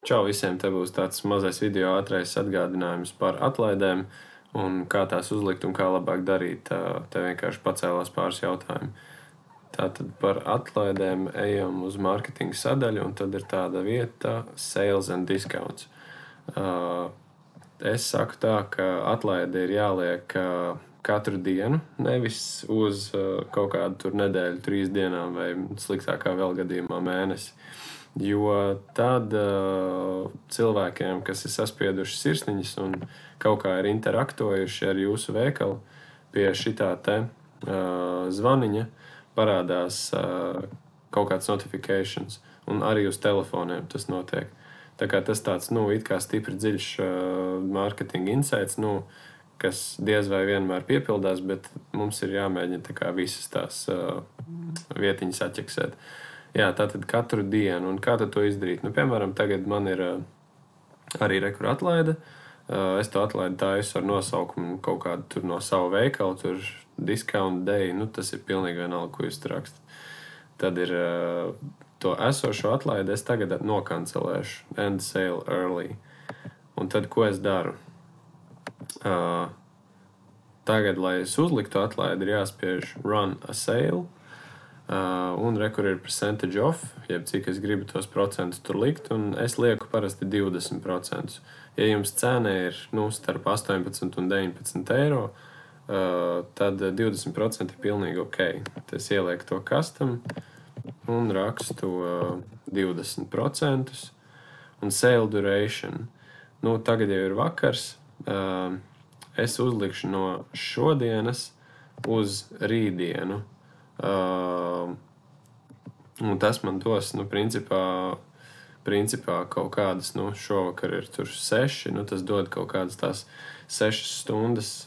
Čau visiem, te būs tāds mazais video ātrais atgādinājums par atlaidēm un kā tās uzlikt un kā labāk darīt. Te vienkārši pacēlās pāris jautājumi. Tātad par atlaidēm ejam uz mārketinga sadaļu, un tad ir tāda vieta Sales and Discounts. Es saku tā, ka atlaide ir jāliek katru dienu, nevis uz kaut kādu tur nedēļu, 3 dienām vai sliktākā vēl gadījumā mēnesi. Jo tad cilvēkiem, kas ir saspieduši sirsniņas un kaut kā ir interaktojuši ar jūsu veikalu, pie šitā te zvaniņa parādās kaut kāds notifications, un arī uz telefoniem tas notiek. Tā kā tas tāds, it kā stipri dziļš marketing insights, kas diez vai vienmēr piepildās, bet mums ir jāmēģina tā kā visas tās vietiņas atķeksēt. Jā, tātad katru dienu. Un kā tad to izdarīt? Piemēram, tagad man ir arī rekur atlaide. Es to atlaidi taisu ar nosaukumu kaut kādu tur no savu veikalu, tur discount day, tas ir pilnīgi vienalga, ko jūs tur rakstat. Tad ir to esošo atlaidi es tagad nokancelēšu, end sale early. Un tad, ko es daru? Tagad, lai es uzliktu atlaidi, ir jāspiež run a sale. Un rekur ir percentage off, jeb cik es gribu tos procentus tur likt, un es lieku parasti 20%. Ja jums cena ir starp 18 un 19 eiro, tad 20% ir pilnīgi ok. Tad es ielieku to custom un rakstu 20%. Un sale duration. Tagad jau ir vakars. Es uzlikšu no šodienas uz rītdienu. Un tas man dos, principā kaut kādas, šovakar ir tur 6, tas dod kaut kādas tās 6 stundas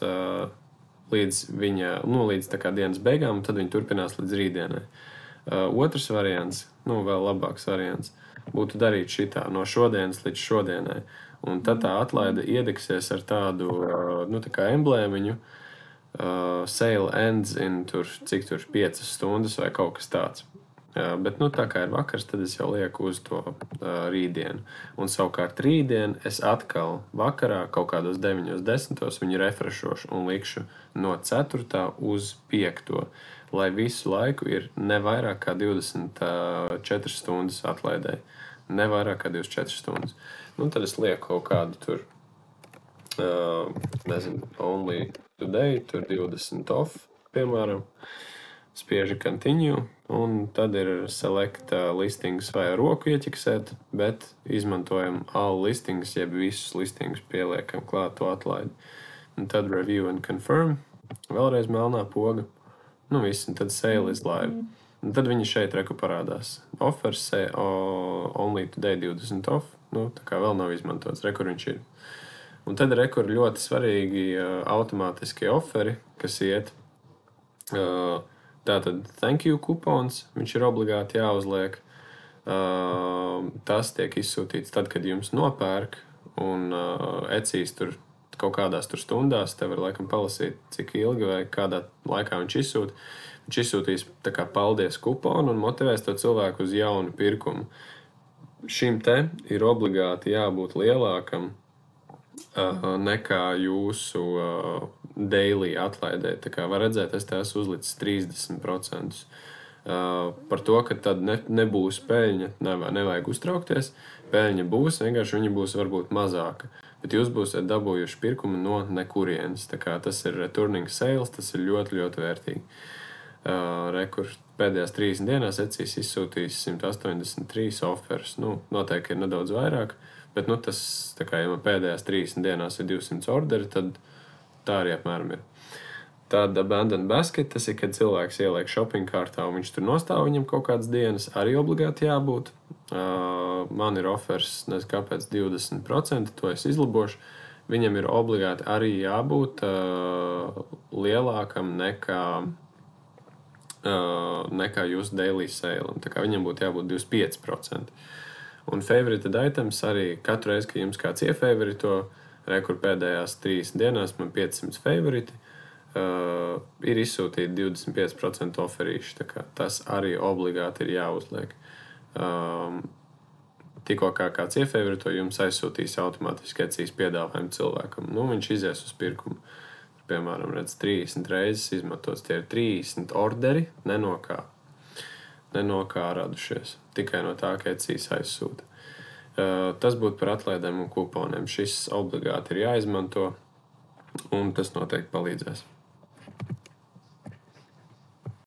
līdz līdz tā kā dienas beigām, un tad viņi turpinās līdz rītdienai. Otrs variants, vēl labāks variants, būtu darīt šitā no šodienas līdz šodienai, un tad tā atlaide iedeksies ar tādu, tā kā emblēmiņu, sale ends in cik tur 5 stundas vai kaut kas tāds. Bet tā kā ir vakars, tad es jau lieku uz to rītdienu. Un savukārt rītdien es atkal vakarā kaut kādos 9:10 viņu refrešošu un likšu no 4. uz 5. Lai visu laiku ir ne vairāk kā 24 stundas atlaidēji. Ne vairāk kā 24 stundas. Tad es lieku kaut kādu tur, only today, tur 20 off, piemēram. Spiežu continue, un tad ir select listings vai roku ieķeksēt, bet izmantojam all listings, jeb visus listings pieliekam klāt to atlaidi. Un tad review and confirm, vēlreiz melnā poga, viss, un tad sale is live. Un tad viņi šeit reku parādās. Offers only today 20 off, tā kā vēl nav izmantots, rekur viņš ir. Un tad rekur ļoti svarīgi automātiskie offeri, kas iet. Tātad thank you kupons, viņš ir obligāti jāuzliek. Tas tiek izsūtīts tad, kad jums nopērk, un ecīs tur kaut kādās tur stundās, te var laikam palasīt, cik ilgi vai kādā laikā viņš izsūt. Viņš izsūtīs tā kā paldies kuponu un motivēs to cilvēku uz jaunu pirkumu. Šim te ir obligāti jābūt lielākam nekā jūsu daily atlaidē. Tā kā var redzēt, es te esmu uzlicis 30%. Par to, ka tad nebūs peļņa, nevajag uztraukties. Peļņa būs, vienkārši viņa būs varbūt mazāka. Bet jūs būsiet dabūjuši pirkumu no nekurienes. Tā kā tas ir returning sales, tas ir ļoti, ļoti vērtīgi. Rekur pēdējās 30 dienās ecīs izsūtīs 183 offers. Noteikti ir nedaudz vairāk. Bet tas, tā kā ja man pēdējās 30 dienās ir 200 orderi, tad tā arī apmēram ir. Tad abandon basket, tas ir, kad cilvēks ieliek shopping kārtā un viņš tur nostāv viņam kaut kādas dienas, arī obligāti jābūt. Man ir offers, nezinu kāpēc, 20%, to es izlabošu. Viņam ir obligāti arī jābūt lielākam nekā jūsu daily sale. Tā kā viņam būtu jābūt 25%. Un favorited items arī katru reizi, ka jums kāds iefavorito, rekur pēdējās 3 dienās man 500 favoriti, ir izsūtīti 25% oferīši. Tā kā tas arī obligāti ir jāuzliek. tikko kā kāds iefevrito, jums aizsūtīs automātiski Etsijas piedāvājumu cilvēkam. Nu, viņš izies uz pirkumu. Piemēram, redz 30 reizes izmantots. Tie ir 30 orderi, ne no kā radušies. Tikai no tā, ka Etsijas aizsūta. Tas būtu par atlaidēm un kuponiem. Šis obligāti ir jāizmanto, un tas noteikti palīdzēs.